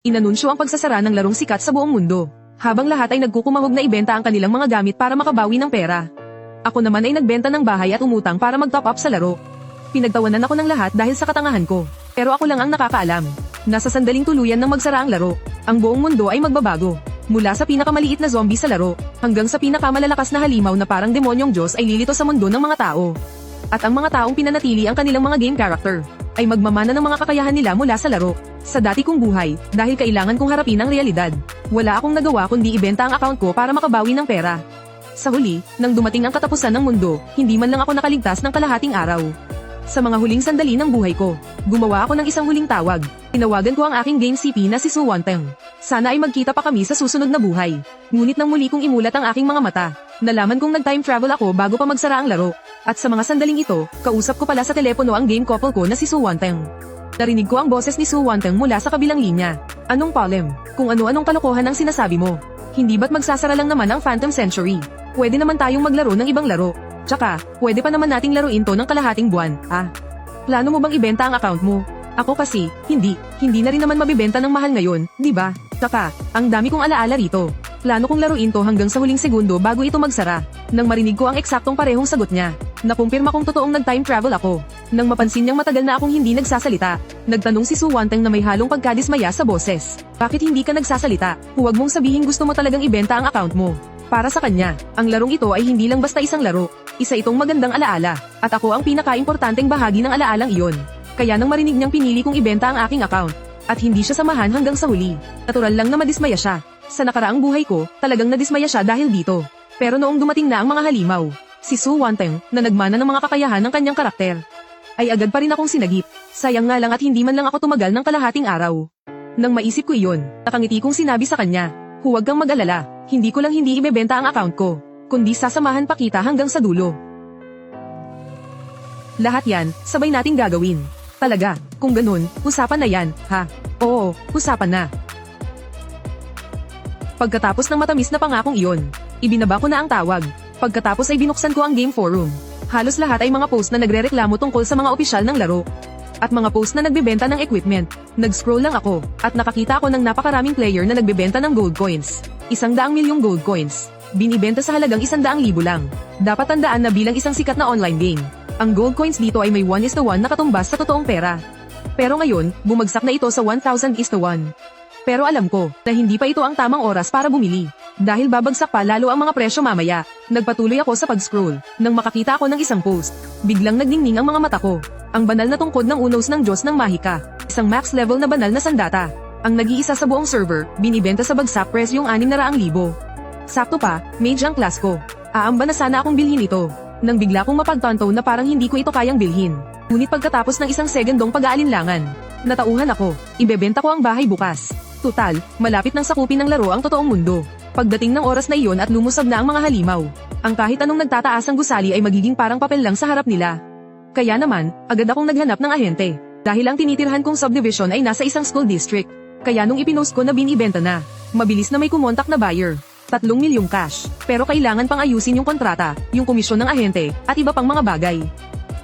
Inanunsyo ang pagsasara ng larong sikat sa buong mundo, habang lahat ay nagkukumahog na ibenta ang kanilang mga gamit para makabawi ng pera. Ako naman ay nagbenta ng bahay at umutang para mag-top up sa laro. Pinagtawanan ako ng lahat dahil sa katangahan ko, pero ako lang ang nakakaalam. Nasa sandaling tuluyan ng magsara ang laro, ang buong mundo ay magbabago. Mula sa pinakamaliit na zombie sa laro, hanggang sa pinakamalalakas na halimaw na parang demonyong Diyos ay lilito sa mundo ng mga tao. At ang mga taong pinanatili ang kanilang mga game character, ay magmamana ng mga kakayahan nila mula sa laro. Sa dati kong buhay, dahil kailangan kong harapin ang realidad, wala akong nagawa kundi ibenta ang account ko para makabawi ng pera. Sa huli, nang dumating ang katapusan ng mundo, hindi man lang ako nakaligtas ng kalahating araw. Sa mga huling sandali ng buhay ko, gumawa ako ng isang huling tawag. Tinawagan ko ang aking game CP na si Su Wanteng. Sana ay magkita pa kami sa susunod na buhay. Ngunit nang muli kong imulat ang aking mga mata, nalaman kong nag-time travel ako bago pa magsara ang laro. At sa mga sandaling ito, kausap ko pala sa telepono ang game couple ko na si Su Wanteng. Narinig ko ang boses ni Su Wanteng mula sa kabilang linya. Anong problem? Kung ano-anong kalokohan ang sinasabi mo. Hindi ba't magsasara lang naman ang Phantom Century? Pwede naman tayong maglaro ng ibang laro. Tsaka, pwede pa naman nating laruin to ng kalahating buwan. Plano mo bang ibenta ang account mo? Ako kasi, hindi na rin naman mabibenta ng mahal ngayon, di ba? Tsaka, ang dami kong alaala rito. Plano kong laruin to hanggang sa huling segundo bago ito magsara. Nang marinig ko ang eksaktong parehong sagot niya, nakumpirma kong totoong nag-time travel ako. Nang mapansin niyang matagal na akong hindi nagsasalita, nagtanong si Su Wanteng na may halong pagkadismaya sa boses. Bakit hindi ka nagsasalita? Huwag mong sabihin gusto mo talagang ibenta ang account mo. Para sa kanya, ang larong ito ay hindi lang basta isang laro. Isa itong magandang alaala, at ako ang pinaka-importanteng bahagi ng alaalang iyon. Kaya nang marinig niyang pinili kong ibenta ang aking account, at hindi siya samahan hanggang sa huli, natural lang na madismaya siya. Sa nakaraang buhay ko, talagang nadismaya siya dahil dito. Pero noong dumating na ang mga halimaw, si Su Wanteng, na nagmana ng mga kakayahan ng kanyang karakter, ay agad pa rin akong sinagip. Sayang nga lang at hindi man lang ako tumagal ng kalahating araw. Nang maisip ko iyon, nakangiti kong sinabi sa kanya, huwag kang mag-alala, hindi ko lang hindi ibebenta ang account ko, kundi sasamahan pa kita hanggang sa dulo. Lahat yan, sabay nating gagawin. Talaga, kung ganun, usapan na yan, ha? Oo, usapan na. Pagkatapos ng matamis na pangakong iyon, ibinaba ko na ang tawag. Pagkatapos ay binuksan ko ang game forum. Halos lahat ay mga post na nagrereklamo tungkol sa mga opisyal ng laro. At mga post na nagbebenta ng equipment. Nag-scroll lang ako, at nakakita ako ng napakaraming player na nagbebenta ng gold coins. 100,000,000 gold coins. Binibenta sa halagang 100,000 lang. Dapat tandaan na bilang isang sikat na online game, ang gold coins dito ay may 1:1 na katumbas sa totoong pera. Pero ngayon, bumagsak na ito sa 1,000:1. Pero alam ko, na hindi pa ito ang tamang oras para bumili. Dahil babagsak pa lalo ang mga presyo mamaya. Nagpatuloy ako sa pag-scroll. Nang makakita ako ng isang post, biglang nagdingning ang mga mata ko. Ang banal na tungkod ng unos ng Diyos ng Mahika. Isang max level na banal na sandata. Ang nag-iisa sa buong server, binibenta sa bagsak presyong 600,000. Sakto pa, mage ang class ko. Aamba na sana akong bilhin ito. Nang bigla kong mapagtanto na parang hindi ko ito kayang bilhin. Ngunit pagkatapos ng isang segundong pag-aalinlangan, natauhan ako, ibebenta ko ang bahay bukas. Tutal, malapit nang sakupin ng laro ang totoong mundo. Pagdating ng oras na iyon at lumusab na ang mga halimaw, ang kahit anong nagtataasang gusali ay magiging parang papel lang sa harap nila. Kaya naman, agad akong naghanap ng ahente. Dahil ang tinitirhan kong subdivision ay nasa isang school district. Kaya nung ipinost ko na binibenta na, mabilis na may kumontak na buyer. 3,000,000 cash. Pero kailangan pang ayusin yung kontrata, yung komisyon ng ahente, at iba pang mga bagay.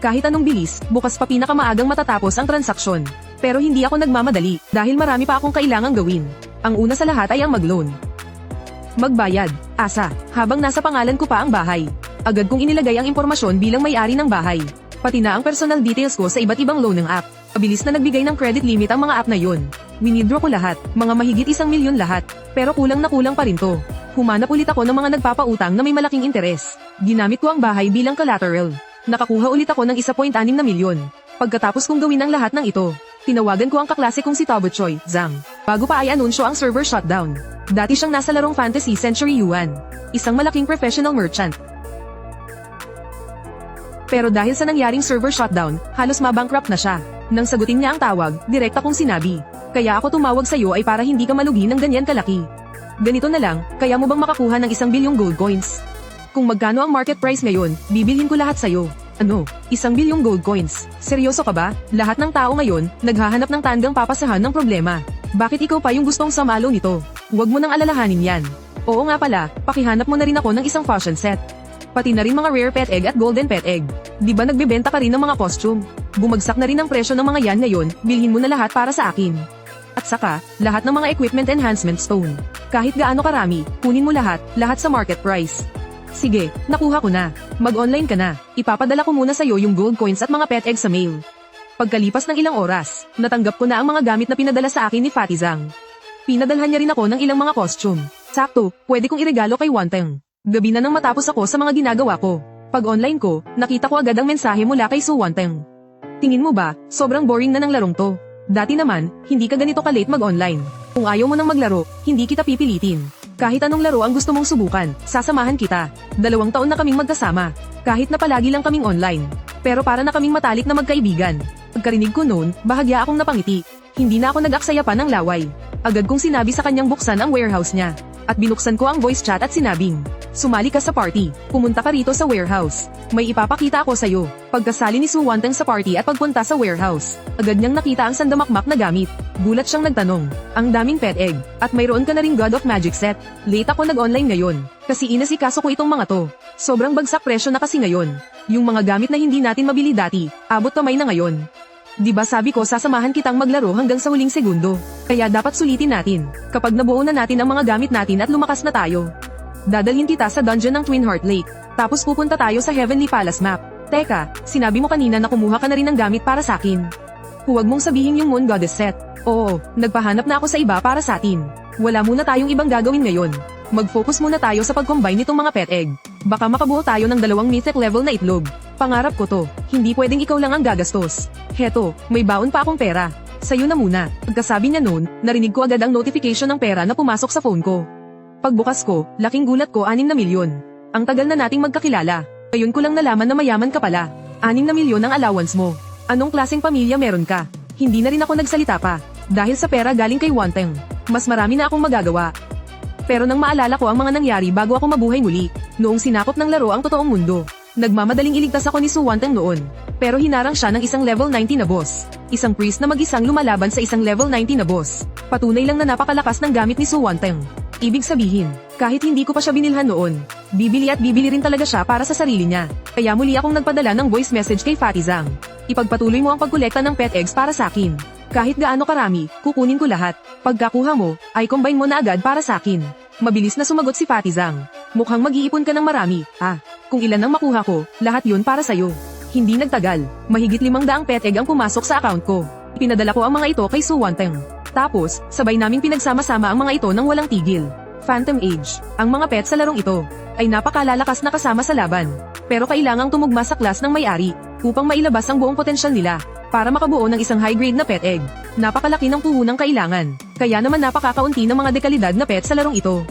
Kahit anong bilis, bukas pa pinakamaagang matatapos ang transaksyon. Pero hindi ako nagmamadali, dahil marami pa akong kailangang gawin. Ang una sa lahat ay ang mag-loan. Magbayad, asa, habang nasa pangalan ko pa ang bahay. Agad kong inilagay ang impormasyon bilang may-ari ng bahay. Pati na ang personal details ko sa iba't ibang loaning app. Mabilis na nagbigay ng credit limit ang mga app na yon. Winidraw ko lahat, mga mahigit 1,000,000 lahat. Pero kulang na kulang pa rin to. Humanap ulit ako ng mga nagpapautang na may malaking interes. Ginamit ko ang bahay bilang collateral. Nakakuha ulit ako ng 1.6 na milyon. Pagkatapos kong gawin ang lahat ng ito, tinawagan ko ang kaklase kong si Tobo Choi, Zhang. Bago pa ay anunsyo ang server shutdown. Dati siyang nasa larong Fantasy Century Yuan. Isang malaking professional merchant. Pero dahil sa nangyaring server shutdown, halos mabankrupt na siya. Nang sagutin niya ang tawag, direkta kong sinabi, kaya ako tumawag sa'yo ay para hindi ka malugi ng ganyan kalaki. Ganito na lang, kaya mo bang makakuha ng 1,000,000,000 gold coins? Kung magkano ang market price ngayon, bibilhin ko lahat sa'yo. Ano? 1,000,000,000 gold coins? Seryoso ka ba? Lahat ng tao ngayon, naghahanap ng tandang papasahan ng problema. Bakit ikaw pa yung gustong samalo nito? Huwag mo nang alalahanin yan. Oo nga pala, pakihanap mo na rin ako ng isang fashion set. Pati na rin mga rare pet egg at golden pet egg. Di ba nagbebenta ka rin ng mga costume? Bumagsak na rin ang presyo ng mga yan ngayon, bilhin mo na lahat para sa akin. At saka, lahat ng mga equipment enhancement stone. Kahit gaano karami, kunin mo lahat sa market price. Sige, nakuha ko na. Mag-online ka na. Ipapadala ko muna sa'yo yung gold coins at mga pet eggs sa mail. Pagkalipas ng ilang oras, natanggap ko na ang mga gamit na pinadala sa akin ni Fatty Zhang. Pinadalhan niya rin ako ng ilang mga costume. Sakto, pwede kong iregalo kay Wanteng. Gabi na nang matapos ako sa mga ginagawa ko. Pag online ko, nakita ko agad ang mensahe mula kay Su Wanteng. Tingin mo ba, sobrang boring na ng larong to? Dati naman, hindi ka ganito ka-late mag-online. Kung ayaw mo nang maglaro, hindi kita pipilitin. Kahit anong laro ang gusto mong subukan, sasamahan kita. 2 taon na kaming magkasama. Kahit na palagi lang kaming online. Pero para na kaming matalik na magkaibigan. Pagkarinig ko noon, bahagya akong napangiti. Hindi na ako nag-aksaya pa ng laway. Agad kong sinabi sa kanyang buksan ang warehouse niya. At binuksan ko ang voice chat at sinabing, sumali ka sa party, pumunta ka rito sa warehouse. May ipapakita ako sa'yo. Pagkasali ni Su Wanteng sa party at pagpunta sa warehouse, agad niyang nakita ang sandamakmak na gamit. Gulat siyang nagtanong, ang daming pet egg, at mayroon ka na ring God of Magic set. Late ako nag-online ngayon, kasi inasikaso ko itong mga to. Sobrang bagsak presyo na kasi ngayon. Yung mga gamit na hindi natin mabili dati, abot kamay na ngayon. Diba sabi ko sasamahan kitang maglaro hanggang sa huling segundo. Kaya dapat sulitin natin, kapag nabuo na natin ang mga gamit natin at lumakas na tayo. Dadalhin kita sa dungeon ng Twin Heart Lake, tapos pupunta tayo sa Heavenly Palace map. Teka, sinabi mo kanina na kumuha ka na rin ng gamit para sa akin. Huwag mong sabihin yung Moon Goddess set. Oo, nagpahanap na ako sa iba para sa atin. Wala muna tayong ibang gagawin ngayon. Mag-focus muna tayo sa pag-combine nitong mga pet egg. Baka makabuo tayo ng 2 mythic level na itlog. Pangarap ko to, hindi pwedeng ikaw lang ang gagastos. Heto, may baon pa akong pera. Sa'yo na muna. Pagkasabi niya noon, narinig ko agad ang notification ng pera na pumasok sa phone ko. Pagbukas ko, laking gulat ko 6 na milyon. Ang tagal na nating magkakilala. Ngayon ko lang nalaman na mayaman ka pala. 6 na milyon ang allowance mo. Anong klaseng pamilya meron ka? Hindi na rin ako nagsalita pa. Dahil sa pera galing kay Wanteng, mas marami na akong magagawa. Pero nang maalala ko ang mga nangyari bago ako mabuhay muli, noong sinakop ng laro ang totoong mundo. Nagmamadaling iligtas ako ni Su Wanteng noon. Pero hinarang siya ng isang level 90 na boss. Isang priest na mag-isang lumalaban sa isang level 90 na boss. Patunay lang na napakalakas ng gamit ni Su Wanteng. Ibig sabihin, kahit hindi ko pa siya binilhan noon, bibili at bibili rin talaga siya para sa sarili niya. Kaya muli akong nagpadala ng voice message kay Fatty Zhang. Ipagpatuloy mo ang pagkolekta ng pet eggs para sa akin. Kahit gaano karami, kukunin ko lahat. Pagkakuha mo, ay combine mo na agad para sa akin. Mabilis na sumagot si Fatty Zhang. Mukhang mag-iipon ka ng marami. Kung ilan ang makuha ko, lahat yun para sa'yo. Hindi nagtagal, mahigit 500 pet egg ang pumasok sa account ko. Pinadala ko ang mga ito kay Su Wanteng. Tapos, sabay naming pinagsama-sama ang mga ito nang walang tigil. Phantom Age, ang mga pet sa larong ito, ay napakalalakas na kasama sa laban. Pero kailangang tumugma sa class ng may-ari, upang mailabas ang buong potensyal nila, para makabuo ng isang high-grade na pet egg. Napakalaki ng puhunang kailangan, kaya naman napakakaunti ng mga dekalidad na pet sa larong ito.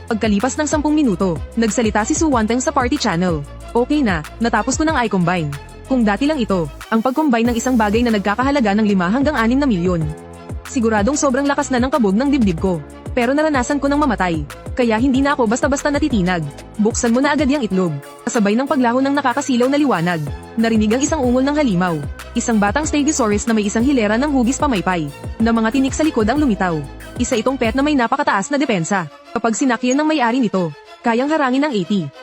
Pagkalipas ng 10 minuto, nagsalita si Su Wanteng sa party channel. Okay na, natapos ko ng i-combine. Kung dati lang ito, ang pag-combine ng isang bagay na nagkakahalaga ng 5 hanggang 6 na milyon. Siguradong sobrang lakas na ng kabog ng dibdib ko. Pero naranasan ko ng mamatay. Kaya hindi na ako basta-basta natitinag. Buksan mo na agad yung itlog. Kasabay ng paglaho ng nakakasilaw na liwanag. Narinig ang isang ungol ng halimaw. Isang batang Stegosaurus na may isang hilera ng hugis pamaypay. Na mga tinik sa likod ang lumitaw. Isa itong pet na may napakataas na depensa. Kapag sinakyan ng may-ari nito, kayang harangin ng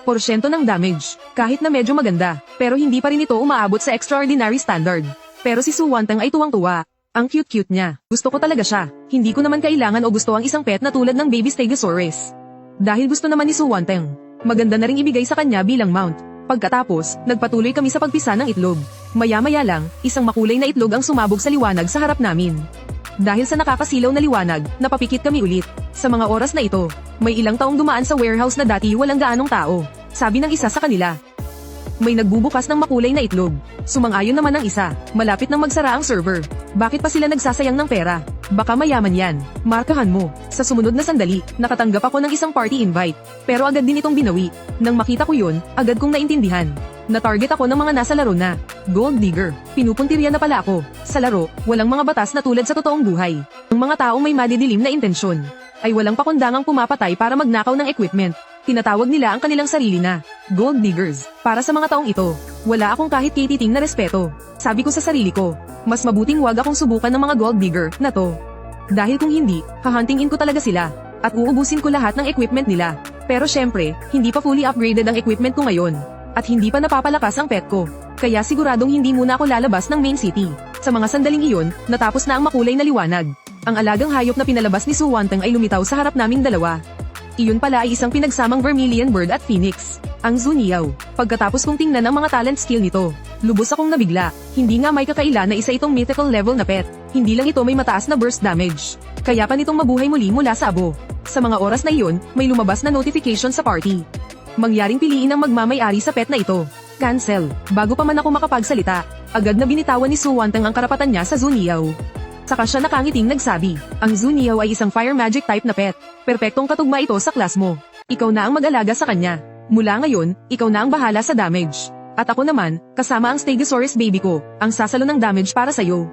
80% ng damage. Kahit na medyo maganda, pero hindi pa rin ito umaabot sa extraordinary standard. Pero si Su Wanteng ay tuwang-tuwa. Ang cute-cute niya. Gusto ko talaga siya. Hindi ko naman kailangan o gusto ang isang pet na tulad ng baby Stegosaurus. Dahil gusto naman ni Su Wanteng, maganda na ring ibigay sa kanya bilang mount. Pagkatapos, nagpatuloy kami sa pagpisa ng itlog. Maya-maya lang, isang makulay na itlog ang sumabog sa liwanag sa harap namin. Dahil sa nakakasilaw na liwanag, napapikit kami ulit. Sa mga oras na ito, may ilang taong dumaan sa warehouse na dati walang gaanong tao. Sabi ng isa sa kanila. May nagbubukas ng makulay na itlog. Sumang-ayon naman ang isa, malapit nang magsara ang server. Bakit pa sila nagsasayang ng pera? Baka mayaman yan. Markahan mo. Sa sumunod na sandali, nakatanggap ako ng isang party invite. Pero agad din itong binawi. Nang makita ko yun, agad kong naintindihan. Na-target ako ng mga nasa laro na. Gold digger. Pinupuntirya na pala ako. Sa laro, walang mga batas na tulad sa totoong buhay. Ang mga taong may madidilim na intensyon ay walang pakundangang pumapatay para magnakaw ng equipment. Tinatawag nila ang kanilang sarili na gold diggers. Para sa mga taong ito, wala akong kahit kititing na respeto. Sabi ko sa sarili ko, mas mabuting wag akong subukan ng mga gold digger na to. Dahil kung hindi, hahuntingin ko talaga sila at uubusin ko lahat ng equipment nila. Pero syempre, hindi pa fully upgraded ang equipment ko ngayon at hindi pa napapalakas ang pet ko. Kaya siguradong hindi muna ako lalabas ng main city. Sa mga sandaling iyon, natapos na ang makulay na liwanag. Ang alagang hayop na pinalabas ni Su Wanteng ay lumitaw sa harap naming dalawa. Iyon pala ay isang pinagsamang Vermilion Bird at Phoenix, ang Zuniao. Pagkatapos kong tingnan ang mga talent skill nito, lubos akong nabigla. Hindi nga may kakaila na isa itong mythical level na pet. Hindi lang ito may mataas na burst damage. Kaya pa nitong mabuhay muli mula sa abo. Sa mga oras na iyon, may lumabas na notification sa party. Mangyaring piliin ang magmamay-ari sa pet na ito. Cancel. Bago pa man ako makapagsalita, agad na binitawan ni Su Wanteng ang karapatan niya sa Zuniao. Saka siya nakangiting nagsabi, ang Zuniao ay isang fire magic type na pet. Perpektong katugma ito sa class mo. Ikaw na ang mag-alaga sa kanya. Mula ngayon, ikaw na ang bahala sa damage. At ako naman, kasama ang Stegosaurus baby ko, ang sasalo ng damage para sa'yo.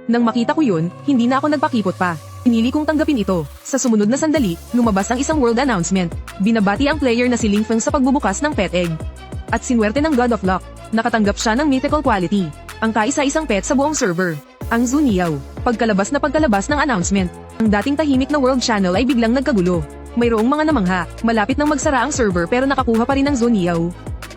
Nang makita ko yun, hindi na ako nagpakipot pa. Pinili kong tanggapin ito. Sa sumunod na sandali, lumabas ang isang world announcement. Binabati ang player na si Ling Feng sa pagbubukas ng pet egg. At sinwerte ng God of Luck, nakatanggap siya ng mythical quality. Ang kaisa-isang pet sa buong server. Ang Zuniao. Pagkalabas ng announcement, ang dating tahimik na world channel ay biglang nagkagulo. Mayroong mga namangha, malapit nang magsara ang server pero nakakuha pa rin ng Zuniao.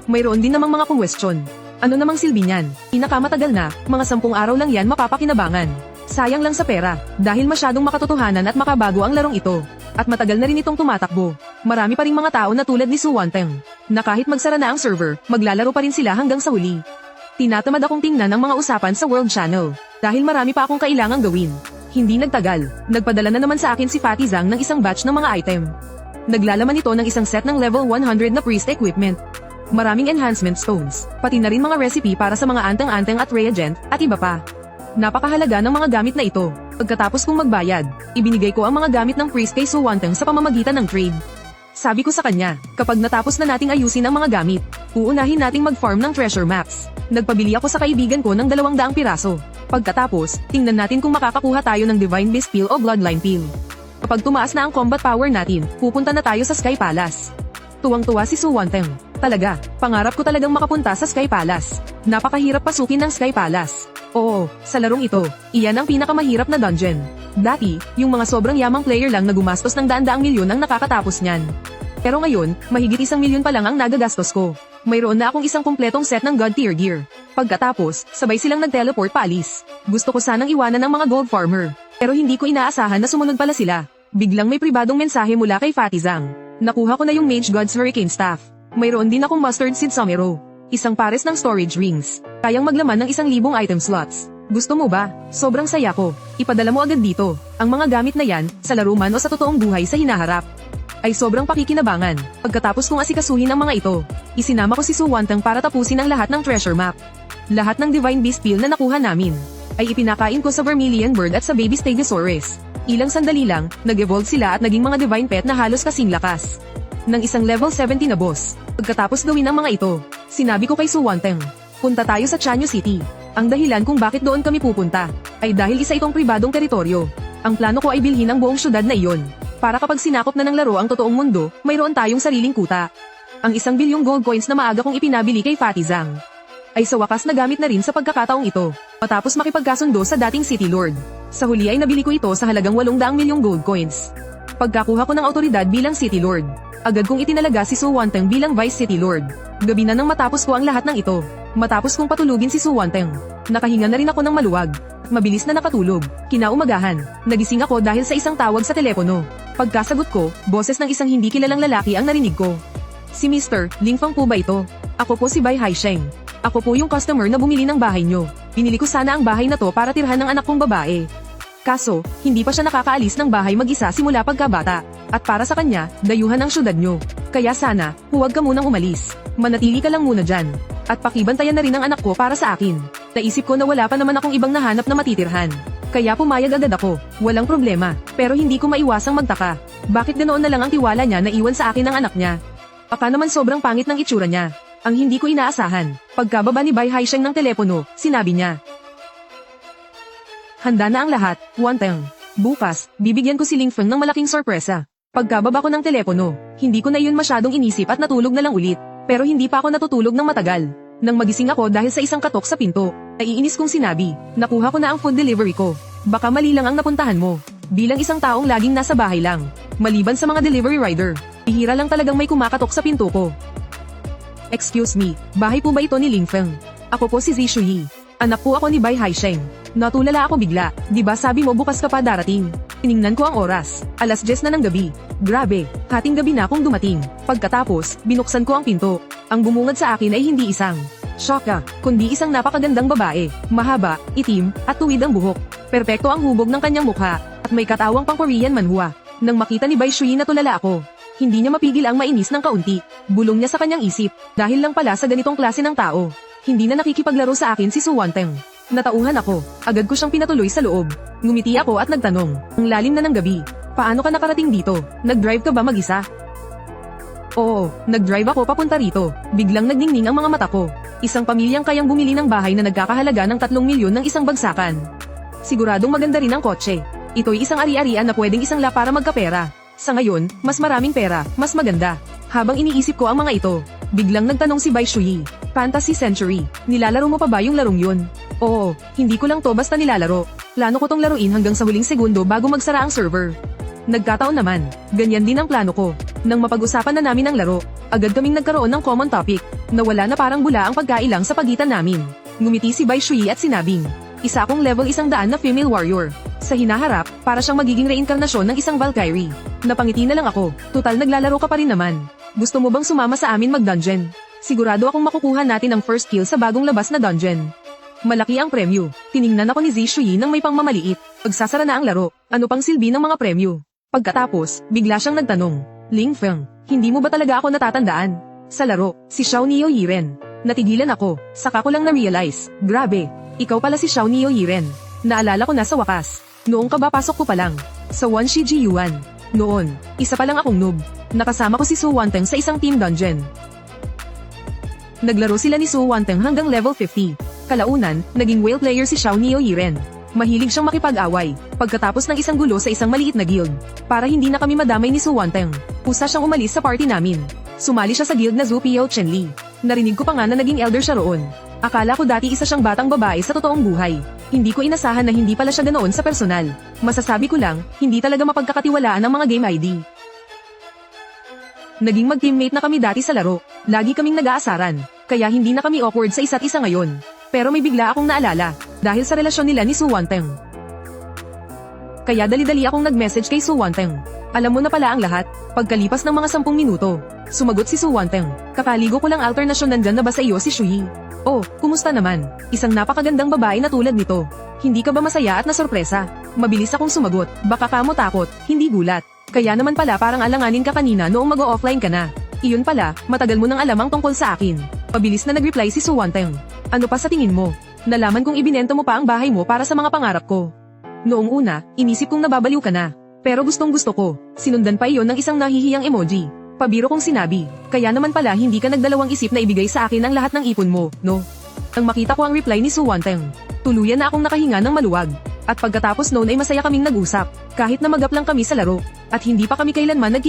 Mayroon din namang mga question. Ano namang silbi niyan? Pinakamatagal na, mga 10 araw lang yan mapapakinabangan. Sayang lang sa pera, dahil masyadong makatotohanan at makabago ang larong ito. At matagal na rin itong tumatakbo. Marami pa ring mga tao na tulad ni Su Wanteng, na kahit magsara na ang server, maglalaro pa rin sila hanggang sa huli. Tinatamad akong tingnan ang mga usapan sa World Channel, dahil marami pa akong kailangang gawin. Hindi nagtagal, nagpadala na naman sa akin si Fatty Zhang ng isang batch ng mga item. Naglalaman ito ng isang set ng level 100 na priest equipment. Maraming enhancement stones, pati na rin mga recipe para sa mga anteng-anteng at reagent, at iba pa. Napakahalaga ng mga gamit na ito. Pagkatapos kong magbayad, ibinigay ko ang mga gamit ng priest kay Su Wanteng sa pamamagitan ng trade. Sabi ko sa kanya, kapag natapos na nating ayusin ang mga gamit, uunahin nating mag-farm ng treasure maps. Nagpabili ako sa kaibigan ko ng 200 piraso. Pagkatapos, tingnan natin kung makakakuha tayo ng Divine Beast Peel o Bloodline Peel. Kapag tumaas na ang combat power natin, pupunta na tayo sa Sky Palace. Tuwang-tuwa si Su Wanteng. Talaga, pangarap ko talagang makapunta sa Sky Palace. Napakahirap pasukin ng Sky Palace. Oo, sa larong ito, iyan ang pinakamahirap na dungeon. Dati, yung mga sobrang yamang player lang na gumastos ng daan-daang milyon ang nakakatapos niyan. Pero ngayon, mahigit 1 milyon pa lang ang nagagastos ko. Mayroon na akong isang kumpletong set ng God tier gear. Pagkatapos, sabay silang nag-teleport paalis. Gusto ko sanang iwanan ng mga gold farmer. Pero hindi ko inaasahan na sumunod pala sila. Biglang may pribadong mensahe mula kay Fatty Zhang. Nakuha ko na yung Mage God's Hurricane Staff. Mayroon din akong Mustard Seed Somero. Isang pares ng storage rings. Kayang maglaman ng 1,000 item slots. Gusto mo ba? Sobrang saya ko. Ipadala mo agad dito. Ang mga gamit na yan, sa laro man o sa totoong buhay sa hinaharap, ay sobrang pakikinabangan. Pagkatapos kong asikasuhin ang mga ito, isinama ko si Su Wanteng para tapusin ang lahat ng treasure map. Lahat ng Divine Beast Peel na nakuha namin, ay ipinakain ko sa Vermilion Bird at sa Baby Stegosaurus. Ilang sandali lang, nag-evolve sila at naging mga divine pet na halos kasing lakas ng isang level 70 na boss. Pagkatapos gawin ang mga ito, sinabi ko kay Su Wanteng, punta tayo sa Chanyu City. Ang dahilan kung bakit doon kami pupunta, ay dahil isa itong pribadong teritoryo. Ang plano ko ay bilhin ang buong syudad na iyon, para kapag sinakop na ng laro ang totoong mundo, mayroon tayong sariling kuta. Ang 1 bilyong gold coins na maaga kong ipinabili kay Fatty Zhang, ay sa wakas nagamit na rin sa pagkakataong ito, matapos makipagkasundo sa dating City Lord. Sa huli ay nabili ko ito sa halagang 800 milyong gold coins. Pagkakuha ko ng autoridad bilang City Lord, agad kong itinalaga si Su Wanteng bilang Vice City Lord. Gabi na nang matapos ko ang lahat ng ito. Matapos kong patulugin si Su Wanteng, nakahinga na rin ako ng maluwag. Mabilis na nakatulog. Kinaumagahan, nagising ako dahil sa isang tawag sa telepono. Pagkasagot ko, boses ng isang hindi kilalang lalaki ang narinig ko. Si Mr. Ling Feng po ba ito? Ako po si Bai Haisheng. Ako po yung customer na bumili ng bahay nyo. Binili ko sana ang bahay na to para tirhan ng anak kong babae. Kaso, hindi pa siya nakakaalis ng bahay mag-isa simula pagkabata. At para sa kanya, dayuhan ang syudad nyo. Kaya sana, huwag ka munang umalis. Manatili ka lang muna dyan. At pakibantayan na rin ang anak ko para sa akin. Naisip ko na wala pa naman akong ibang nahanap na matitirhan. Kaya pumayag agad ako. Walang problema. Pero hindi ko maiwasang magtaka. Bakit ganoon na lang ang tiwala niya na iwan sa akin ang anak niya? Baka naman sobrang pangit ng itsura niya. Ang hindi ko inaasahan. Pagkababa ni Bai Haisheng ng telepono, sinabi niya, handa na ang lahat, Wanteng. Bukas, bibigyan ko si Ling Feng ng malaking sorpresa. Pagkababa ko ng telepono, hindi ko na yun masyadong inisip at natulog na lang ulit. Pero hindi pa ako natutulog ng matagal. Nang magising ako dahil sa isang katok sa pinto, naiinis kong sinabi, nakuha ko na ang food delivery ko. Baka mali lang ang napuntahan mo. Bilang isang taong laging nasa bahay lang, maliban sa mga delivery rider, bihira lang talagang may kumakatok sa pinto ko. Excuse me, bahay po ba ito ni Ling Feng? Ako po si Zishu Yi. Anak po ako ni Bai Haisheng. Natulala ako bigla, di ba sabi mo bukas ka pa darating? Tiningnan ko ang oras, 10:00 na ng gabi. Grabe, hating gabi na akong dumating. Pagkatapos, binuksan ko ang pinto. Ang bumungad sa akin ay hindi isang Shaka, kundi isang napakagandang babae. Mahaba, itim, at tuwid ang buhok. Perpekto ang hubog ng kanyang mukha, at may katawang pang Korean manhwa. Nang makita ni Bai Shui natulala ako. Hindi niya mapigil ang mainis ng kaunti. Bulong niya sa kanyang isip, dahil lang pala sa ganitong klase ng tao. Hindi na nakikipaglaro sa akin si Su Wanteng. Natauhan ako, agad ko siyang pinatuloy sa loob. Ngumiti ako at nagtanong, ang lalim na ng gabi. Paano ka nakarating dito? Nag-drive ka ba mag-isa? Oo, nag-drive ako papunta rito. Biglang nagningning ang mga mata ko. Isang pamilyang kayang bumili ng bahay na nagkakahalaga ng 3 milyon ng isang bagsakan. Siguradong maganda rin ang kotse. Ito'y isang ari-arian na pwedeng isang la para magkapera. Sa ngayon, mas maraming pera, mas maganda. Habang iniisip ko ang mga ito, biglang nagtanong si Bai Shui. Fantasy Century, nilalaro mo pa ba yung larong yun? Oo, hindi ko lang to basta nilalaro. Plano ko tong laruin hanggang sa huling segundo bago magsara ang server. Nagkataon naman, ganyan din ang plano ko. Nang mapag-usapan na namin ang laro, agad kaming nagkaroon ng common topic. Nawala na parang bula ang pagkailang sa pagitan namin. Ngumiti si Bai Shui at sinabing, isa akong level 100 na female warrior. Sa hinaharap, para siyang magiging reinkarnasyon ng isang Valkyrie. Napangiti na lang ako, total naglalaro ka pa rin naman. Gusto mo bang sumama sa amin mag-dungeon? Sigurado akong makukuha natin ang first kill sa bagong labas na dungeon. Malaki ang premyo. Tiningnan ako ni Zi Shui nang may pangmamaliit. Pagsasara na ang laro, ano pang silbi ng mga premyo? Pagkatapos, bigla siyang nagtanong, Ling Feng, hindi mo ba talaga ako natatandaan? Sa laro, si Xiao Neo Yiren. Natigilan ako, saka ko lang na-realize, grabe, ikaw pala si Xiao Neo Yiren. Naalala ko na sa wakas. Noong kabapasok ko pa lang, sa Wanshi Ji Yuan. Noon, isa pa lang akong noob. Nakasama ko si Su Wanteng sa isang team dungeon. Naglaro sila ni Su Wanteng hanggang level 50. Kalaunan, naging whale player si Xiao Neo Yiren. Mahilig siyang makipag-away, pagkatapos ng isang gulo sa isang maliit na guild. Para hindi na kami madamay ni Su Wanteng, pusa siyang umalis sa party namin. Sumali siya sa guild na Zhu Piao Chenli. Narinig ko pa nga na naging elder siya roon. Akala ko dati isa siyang batang babae sa totoong buhay. Hindi ko inasahan na hindi pala siya ganoon sa personal. Masasabi ko lang, hindi talaga mapagkakatiwalaan ang mga game ID. Naging mag-teammate na kami dati sa laro. Lagi kaming nag-aasaran, kaya hindi na kami awkward sa isa't isa ngayon. Pero may bigla akong naalala, dahil sa relasyon nila ni Su Wanteng. Kaya dali-dali akong nag-message kay Su Wanteng. Alam mo na pala ang lahat, pagkalipas ng mga 10 minuto. Sumagot si Su Wanteng, kakaligo ko lang alternasyon nandyan na ba sa iyo si Shui? Oh, kumusta naman? Isang napakagandang babae na tulad nito. Hindi ka ba masaya at nasorpresa? Mabilis akong sumagot, baka ka mo takot, hindi gulat. Kaya naman pala parang alanganin ka kanina noong mag-o-offline ka na. Iyon pala, matagal mo nang alam ang tungkol sa akin. Pabilis na nag-reply si Su Wanteng. Ano pa sa tingin mo? Nalaman kong ibinenta mo pa ang bahay mo para sa mga pangarap ko. Noong una, inisip kong nababaliw ka na. Pero gustong gusto ko. Sinundan pa iyon ng isang nahihiyang emoji. Pabiro kong sinabi, kaya naman pala hindi ka nagdalawang isip na ibigay sa akin ang lahat ng ipon mo, no? Nang makita ko ang reply ni Su Wanteng, tuluyan na akong nakahinga ng maluwag. At pagkatapos noon ay masaya kaming nag-usap, kahit na magap lang kami sa laro, at hindi pa kami kailanman